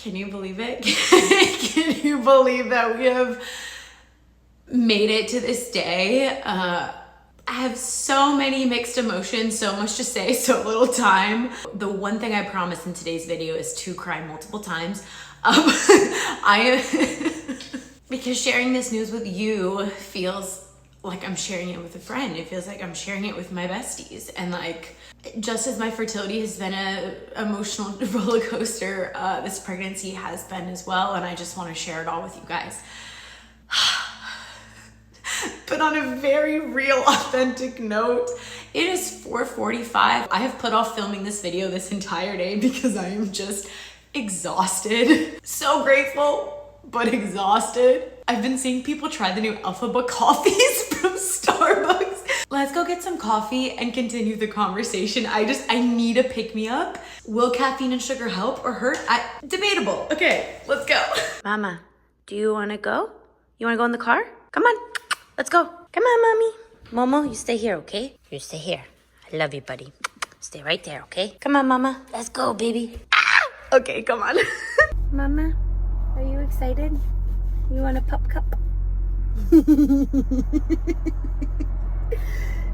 Can you believe it? Can you believe that we have made it to this day? I have so many mixed emotions, so much to say, so little time. The one thing I promise in today's video is to cry multiple times. Because sharing this news with you feels like I'm sharing it with a friend. It feels like I'm sharing it with my besties. And like, just as my fertility has been an emotional roller coaster, this pregnancy has been as well. And I just want to share it all with you guys. But on a very real, authentic note, it is 4:45. I have put off filming this video this entire day because I am just exhausted. So grateful, but exhausted. I've been seeing people try the new Alpha coffees from Starbucks. Let's go get some coffee and continue the conversation. I need a pick-me-up. Will caffeine and sugar help or hurt? Debatable. Okay, let's go. Mama, do you want to go? You want to go in the car? Come on, let's go. Come on, mommy. Momo, you stay here, okay? You stay here. I love you, buddy. Stay right there, okay? Come on, mama. Let's go, baby. Ah! Okay, come on. Mama, are you excited? You want a pup cup?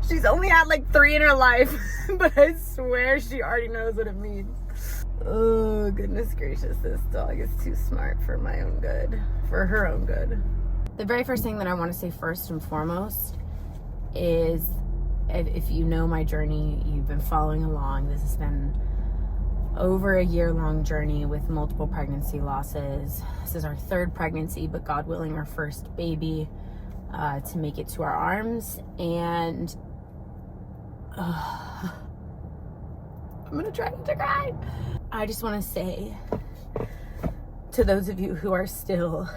She's only had like 3 in her life, but I swear she already knows what it means. Oh, goodness gracious. This dog is too smart for my own good, for her own good. The very first thing that I want to say first and foremost is, if you know my journey, you've been following along, this has been over a year-long journey with multiple pregnancy losses. This is our 3rd pregnancy, but God willing, our first baby to make it to our arms. And I'm gonna try not to cry. I just want to say to those of you who are still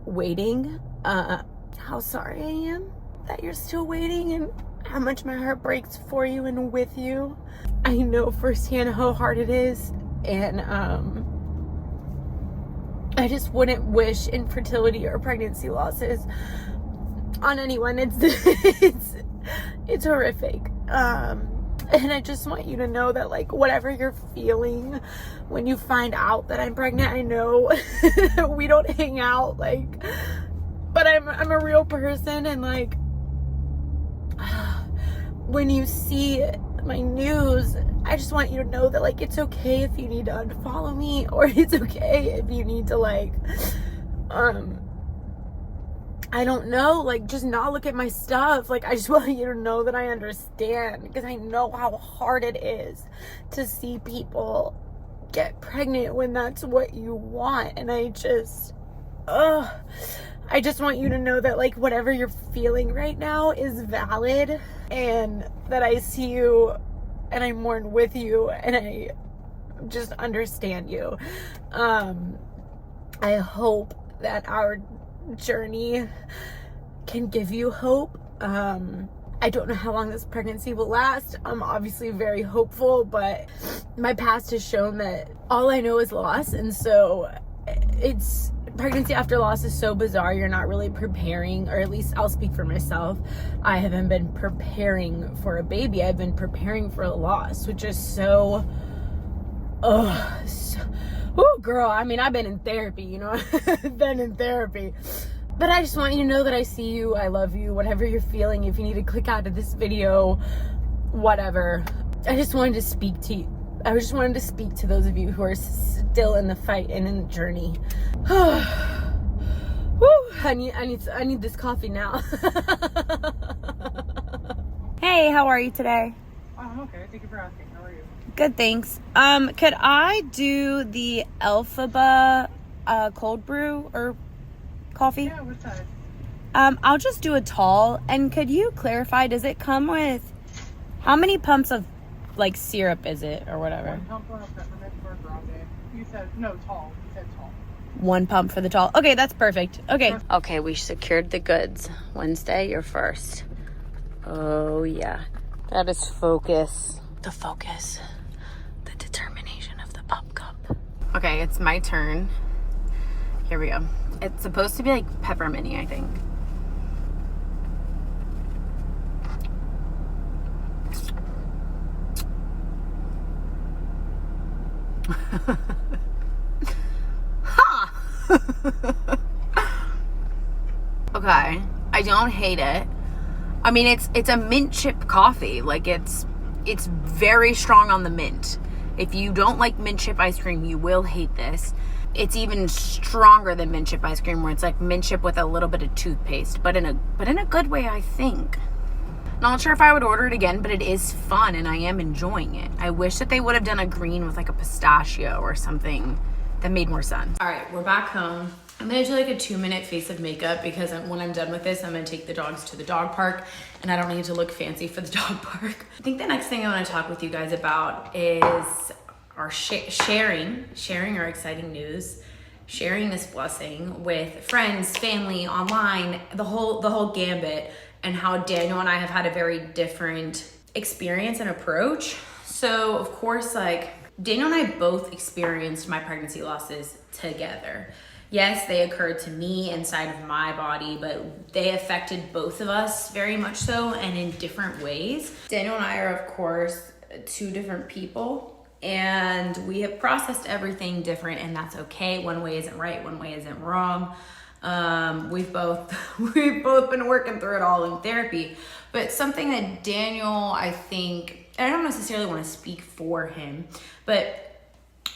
waiting, how sorry I am that you're still waiting and how much my heart breaks for you and with you. I know firsthand how hard it is, and I just wouldn't wish infertility or pregnancy losses on anyone. It's horrific. And I just want you to know that, like, whatever you're feeling when you find out that I'm pregnant, I know we don't hang out, like, but I'm a real person, and like, when you see my news, I just want you to know that, like, it's okay if you need to unfollow me, or it's okay if you need to, like, I don't know, like, just not look at my stuff. Like, I just want you to know that I understand, because I know how hard it is to see people get pregnant when that's what you want. And I just want you to know that, like, whatever you're feeling right now is valid, and that I see you and I mourn with you, and I just understand you. I hope that our journey can give you hope. I don't know how long this pregnancy will last. I'm obviously very hopeful, but my past has shown that all I know is loss, and so it's pregnancy after loss is so bizarre. You're not really preparing, or at least I'll speak for myself. I haven't been preparing for a baby. I've been preparing for a loss, which is so, girl. I mean, I've been in therapy, you know, I've been in therapy. But I just want you to know that I see you, I love you, whatever you're feeling. If you need to click out of this video, whatever. I just wanted to speak to you. I just wanted to speak to those of you who are still in the fight and in the journey. Woo, I need this coffee now. Hey, how are you today? Oh, I'm okay. Thank you for asking. How are you? Good, thanks. Could I do the Alphaba cold brew or coffee? Yeah, what size? I'll just do a tall. And could you clarify, does it come with, how many pumps of, like, syrup is it or whatever? 1 pump of peppermint for grande. You said, no, tall. You said tall. 1 pump for the tall. Okay, that's perfect. Okay, we secured the goods. Wednesday, you're first. Oh, yeah. That is focus. The focus. The determination of the pup cup. Okay, it's my turn. Here we go. It's supposed to be like pepperminty, I think. I don't hate it. I mean, it's a mint chip coffee. Like, it's very strong on the mint. If you don't like mint chip ice cream, you will hate this. It's even stronger than mint chip ice cream, where it's like mint chip with a little bit of toothpaste, but in a good way, I think. Not sure if I would order it again, but it is fun and I am enjoying it. I wish that they would have done a green with like a pistachio or something that made more sense. All right, we're back home. I'm gonna do like a 2-minute face of makeup because when I'm done with this, I'm gonna take the dogs to the dog park and I don't need to look fancy for the dog park. I think the next thing I wanna talk with you guys about is our sharing our exciting news, sharing this blessing with friends, family, online, the whole gambit, and how Daniel and I have had a very different experience and approach. So of course, like, Daniel and I both experienced my pregnancy losses together. Yes, they occurred to me inside of my body, but they affected both of us very much so, and in different ways. Daniel and I are, of course, 2 different people, and we have processed everything different, and that's okay. One way isn't right, one way isn't wrong. We've both been working through it all in therapy, but something that Daniel, I think, and I don't necessarily want to speak for him, but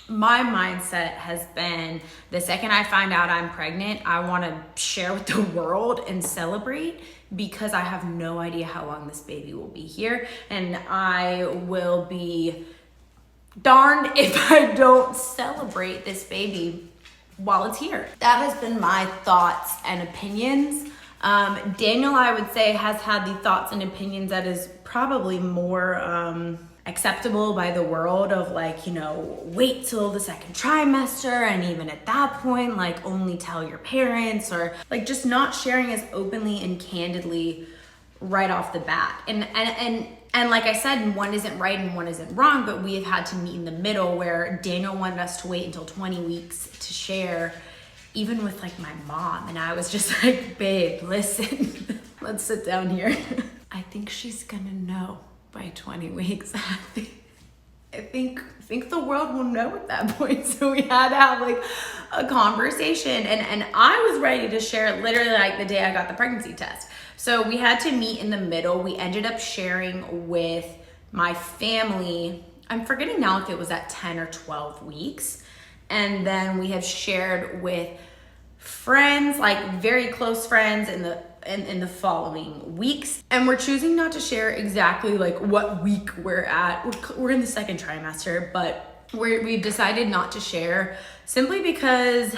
my mindset has been, the second I find out I'm pregnant, I want to share with the world and celebrate, because I have no idea how long this baby will be here, and I will be darned if I don't celebrate this baby while it's here. That has been my thoughts and opinions. Daniel, I would say, has had the thoughts and opinions that is probably more acceptable by the world, of like, you know, wait till the 2nd trimester, and even at that point, like, only tell your parents, or like just not sharing as openly and candidly right off the bat. And like I said, one isn't right and one isn't wrong, but we have had to meet in the middle, where Daniel wanted us to wait until 20 weeks to share, even with like my mom. And I was just like, babe, listen, let's sit down here. I think she's gonna know by 20 weeks. I think the world will know at that point. So we had to have like a conversation, and I was ready to share it literally like the day I got the pregnancy test. So we had to meet in the middle. We ended up sharing with my family. I'm forgetting now if it was at 10 or 12 weeks. And then we have shared with friends, like very close friends, in the following weeks. And we're choosing not to share exactly like what week we're at. We're in the 2nd trimester, but we've decided not to share, simply because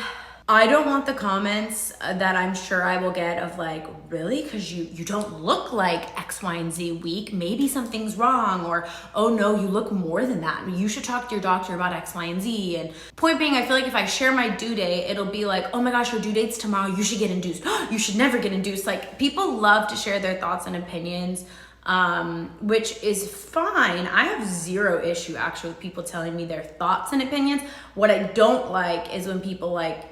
I don't want the comments that I'm sure I will get of like, really? Because you don't look like X, Y, and Z week. Maybe something's wrong. Or, oh no, you look more than that. You should talk to your doctor about X, Y, and Z. And point being, I feel like if I share my due date, it'll be like, oh my gosh, your due date's tomorrow. You should get induced. You should never get induced. Like, people love to share their thoughts and opinions, which is fine. I have zero issue actually with people telling me their thoughts and opinions. What I don't like is when people like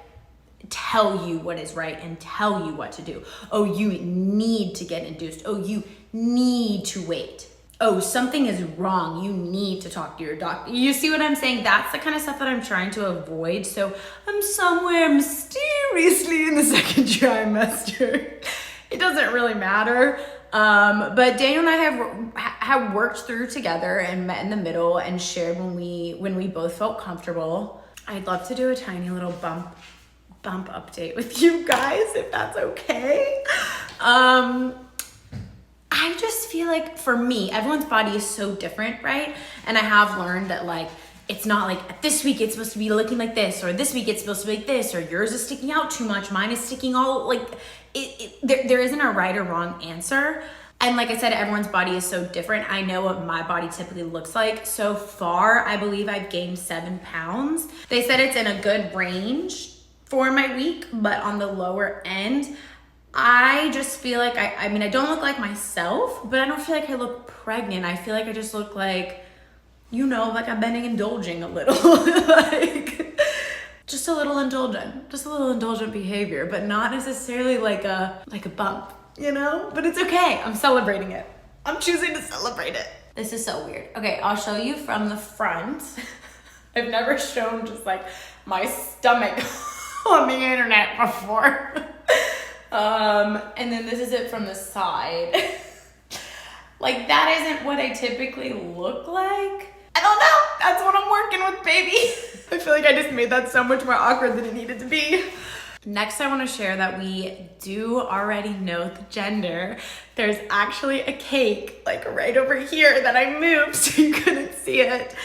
tell you what is right and tell you what to do. Oh, you need to get induced. Oh, you need to wait. Oh, something is wrong. You need to talk to your doctor. You see what I'm saying? That's the kind of stuff that I'm trying to avoid. So I'm somewhere mysteriously in the 2nd trimester. It doesn't really matter. But Daniel and I have worked through together and met in the middle and shared when we both felt comfortable. I'd love to do a tiny little bump update with you guys, if that's okay. I just feel like, for me, everyone's body is so different, right? And I have learned that like, it's not like this week it's supposed to be looking like this, or this week it's supposed to be like this, or yours is sticking out too much, mine is sticking all like there isn't a right or wrong answer. And like I said, everyone's body is so different. I know what my body typically looks like. So far, I believe I've gained 7 pounds. They said it's in a good range for my week, but on the lower end. I just feel like, I mean, I don't look like myself, but I don't feel like I look pregnant. I feel like I just look like, you know, like I've been indulging a little, like just a little indulgent behavior, but not necessarily like a bump, you know, but it's okay. I'm celebrating it. I'm choosing to celebrate it. This is so weird. Okay, I'll show you from the front. I've never shown just like my stomach on the internet before. And then this is it from the side. Like, that isn't what I typically look like. I don't know. That's what I'm working with, baby. I feel like I just made that so much more awkward than it needed to be. Next, I want to share that we do already know the gender. There's actually a cake like right over here that I moved so you couldn't see it.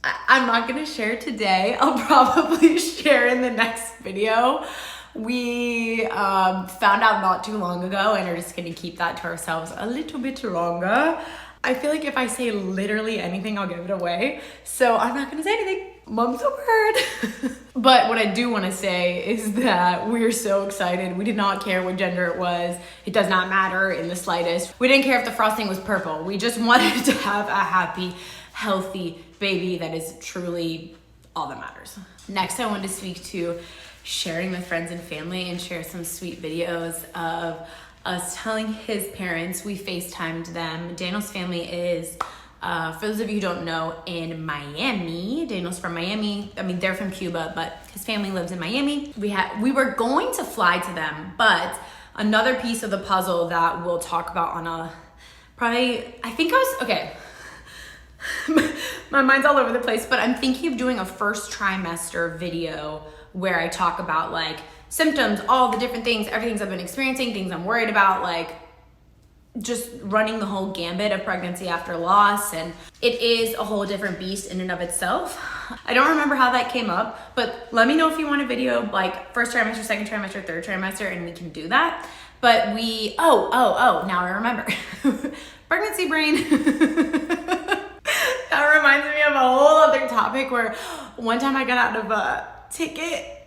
I'm not going to share today. I'll probably share in the next video. We found out not too long ago and are just gonna keep that to ourselves a little bit longer. I feel like if I say literally anything, I'll give it away. So I'm not gonna say anything. Mom's a word. But what I do wanna say is that we're so excited. We did not care what gender it was. It does not matter in the slightest. We didn't care if the frosting was purple. We just wanted to have a happy, healthy baby that is truly all that matters. Next, I wanted to speak to sharing with friends and family and share some sweet videos of us telling his parents. We FaceTimed them. Daniel's family is, for those of you who don't know, in Miami. Daniel's from Miami. I mean, they're from Cuba, but his family lives in Miami. We were going to fly to them, but another piece of the puzzle that we'll talk about on a, okay. My mind's all over the place, but I'm thinking of doing a first trimester video where I talk about like symptoms, all the different things, everything I've been experiencing, things I'm worried about, like just running the whole gambit of pregnancy after loss. And it is a whole different beast in and of itself. I don't remember how that came up, but let me know if you want a video like first trimester, second trimester, third trimester, and we can do that. But now I remember. Pregnancy brain. That reminds me of a whole other topic where one time I got out of a ticket.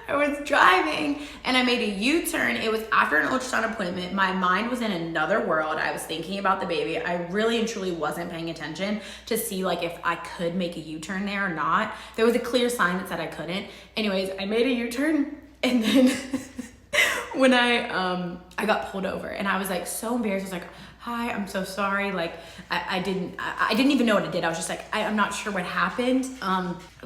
I was driving and I made a U-turn. It was after an ultrasound appointment. My mind was in another world. I was thinking about the baby. I really and truly wasn't paying attention to see like if I could make a U-turn there or not. There was a clear sign that said I couldn't. Anyways, I made a U-turn and then when I got pulled over and I was like so embarrassed. I was like, hi, I'm so sorry. Like I didn't even know what I did. I was just like, I'm not sure what happened,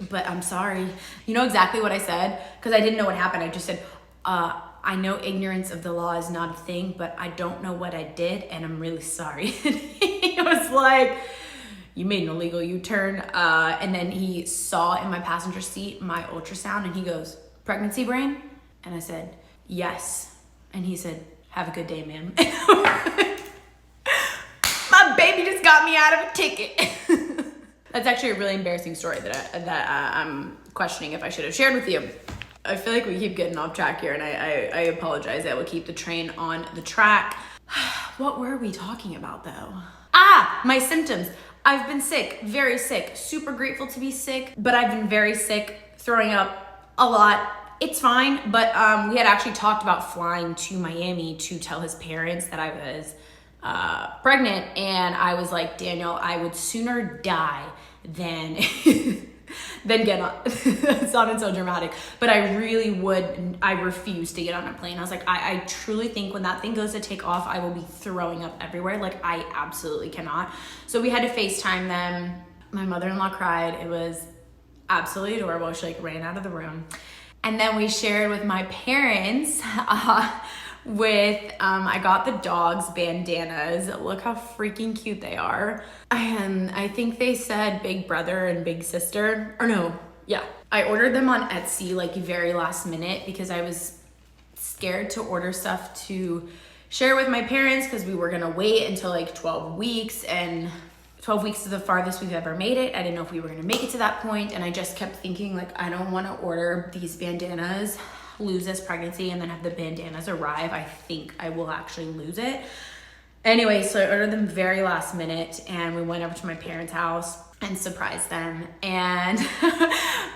but I'm sorry. You know exactly what I said? Because I didn't know what happened. I just said, I know ignorance of the law is not a thing, but I don't know what I did and I'm really sorry. He was like, you made an illegal U-turn. And then he saw in my passenger seat my ultrasound and he goes, pregnancy brain? And I said, yes. And he said, have a good day, ma'am. My baby just got me out of a ticket. That's actually a really embarrassing story that I'm questioning if I should have shared with you. I feel like we keep getting off track here and I apologize. I will keep the train on the track. What were we talking about though? My symptoms. I've been sick, very sick, super grateful to be sick, but I've been very sick, throwing up a lot. It's fine, but we had actually talked about flying to Miami to tell his parents that I was pregnant, and I was like, Daniel, I would sooner die than get on. It sounded so dramatic, but I refuse to get on a plane. I was like, I truly think when that thing goes to take off, I will be throwing up everywhere. Like I absolutely cannot. So we had to FaceTime them. My mother-in-law cried. It was absolutely adorable. She like ran out of the room. And then we shared with my parents I got the dogs bandanas. Look how freaking cute they are. And I think they said big brother and big sister, or no, yeah. I ordered them on Etsy like very last minute because I was scared to order stuff to share with my parents because we were gonna wait until like 12 weeks, and 12 weeks is the farthest we've ever made it. I didn't know if we were gonna make it to that point, and I just kept thinking like, I don't wanna order these bandanas, lose this pregnancy, and then have the bandanas arrive. I think I will actually lose it. Anyway, so I ordered them very last minute, and we went over to my parents' house and surprised them. And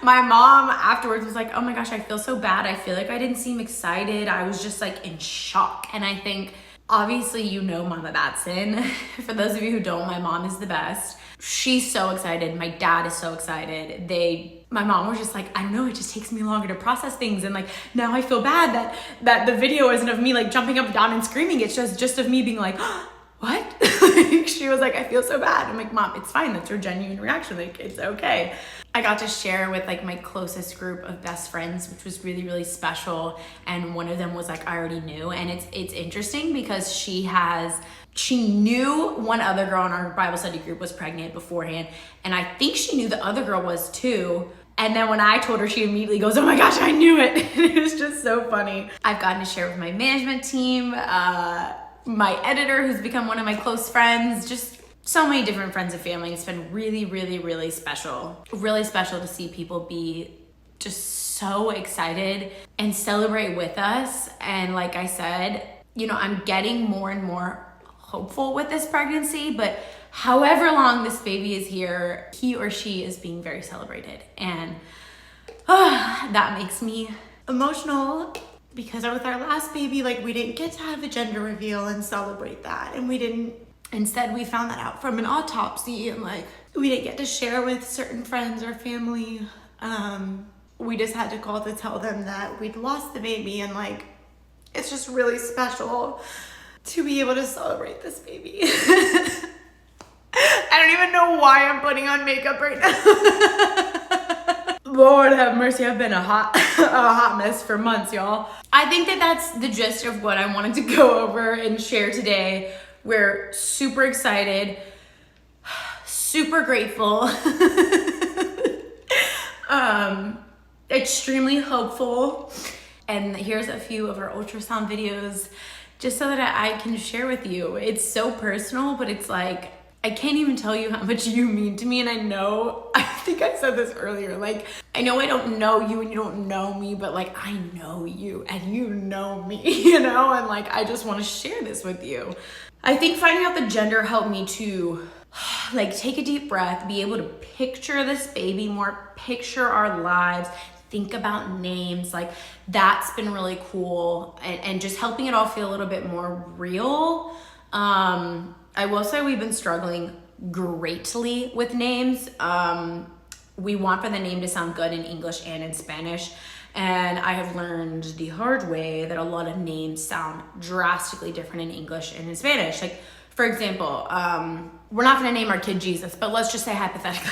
my mom afterwards was like, oh my gosh, I feel so bad. I feel like I didn't seem excited. I was just like in shock. And I think, obviously, you know Mama Batson. For those of you who don't, my mom is the best. She's so excited. My dad is so excited. My mom was just like, I don't know, it just takes me longer to process things. And like, now I feel bad that the video isn't of me like jumping up and down and screaming. It's just of me being like, oh, what? She was like, I feel so bad. I'm like, Mom, it's fine. That's her genuine reaction. Like, it's okay. I got to share with like my closest group of best friends, which was really, really special. And one of them was like, I already knew. And it's interesting because she knew one other girl in our Bible study group was pregnant beforehand. And I think she knew the other girl was too. And then when I told her, she immediately goes, oh my gosh, I knew it. It was just so funny. I've gotten to share with my management team, my editor, who's become one of my close friends, just so many different friends and family. It's been really, really, really special. Really special to see people be just so excited and celebrate with us. And like I said, you know, I'm getting more and more hopeful with this pregnancy, but however long this baby is here, he or she is being very celebrated. And that makes me emotional because with our last baby, like we didn't get to have a gender reveal and celebrate that. And instead we found that out from an autopsy, and like we didn't get to share with certain friends or family. We just had to call to tell them that we'd lost the baby, and like it's just really special to be able to celebrate this baby. I don't even know why I'm putting on makeup right now. Lord have mercy, I've been a hot mess for months, y'all. I think that that's the gist of what I wanted to go over and share today. We're super excited, super grateful, extremely hopeful. And here's a few of our ultrasound videos just so that I can share with you. It's so personal, but it's like, I can't even tell you how much you mean to me. And I think I said this earlier, like, I know I don't know you and you don't know me, but like, I know you and you know me, you know? And like, I just want to share this with you. I think finding out the gender helped me to like take a deep breath, be able to picture this baby more, picture our lives, think about names. Like that's been really cool, and just helping it all feel a little bit more real. I will say we've been struggling greatly with names. We want for the name to sound good in English and in Spanish. And I have learned the hard way that a lot of names sound drastically different in English and in Spanish. Like, for example, we're not gonna name our kid Jesus, but let's just say hypothetically,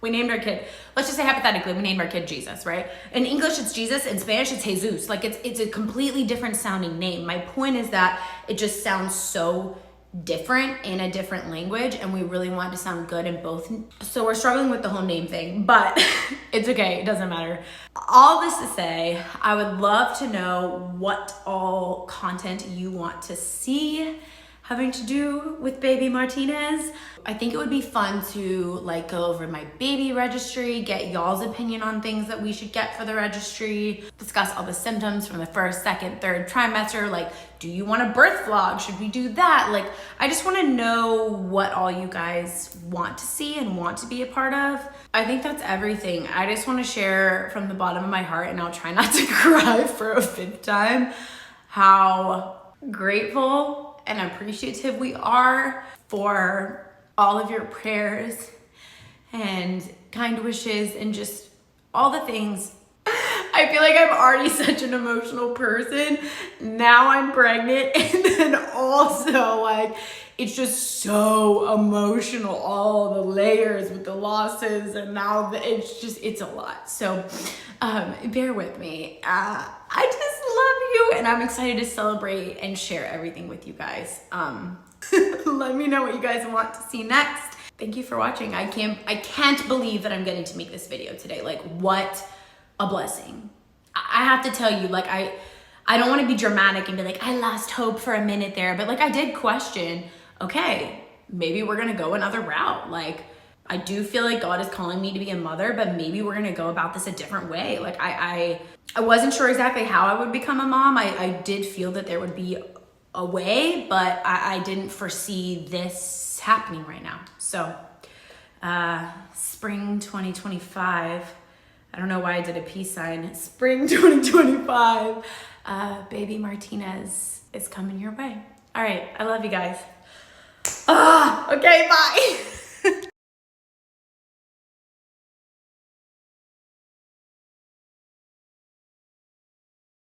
we named our kid Jesus, right? In English, it's Jesus. In Spanish, it's Jesus. Like, it's a completely different sounding name. My point is that it just sounds so different in a different language, and we really want it to sound good in both. So we're struggling with the whole name thing, but it's okay, it doesn't matter. All this to say, I would love to know what all content you want to see having to do with baby Martinez. I think it would be fun to like go over my baby registry, get y'all's opinion on things that we should get for the registry, discuss all the symptoms from the first, second, third trimester. Like, do you want a birth vlog? Should we do that? Like, I just want to know what all you guys want to see and want to be a part of. I think that's everything. I just want to share from the bottom of my heart, and I'll try not to cry for a fifth time, how grateful and appreciative we are for all of your prayers and kind wishes and just all the things. I feel like I'm already such an emotional person. Now I'm pregnant, and then also like it's just so emotional, all the layers with the losses, and now it's a lot. So bear with me. I just love you, and I'm excited to celebrate and share everything with you guys. Let me know what you guys want to see next. Thank you for watching. I can't believe that I'm getting to make this video today. Like, what a blessing. I have to tell you, like, I don't want to be dramatic and be like, I lost hope for a minute there, but like I did question, okay, maybe we're gonna go another route. Like, I do feel like God is calling me to be a mother, but maybe we're gonna go about this a different way. Like, I wasn't sure exactly how I would become a mom. I did feel that there would be a way, but I didn't foresee this happening right now. So, spring 2025, I don't know why I did a peace sign. Spring 2025, baby Martinez is coming your way. All right, I love you guys. Okay, bye.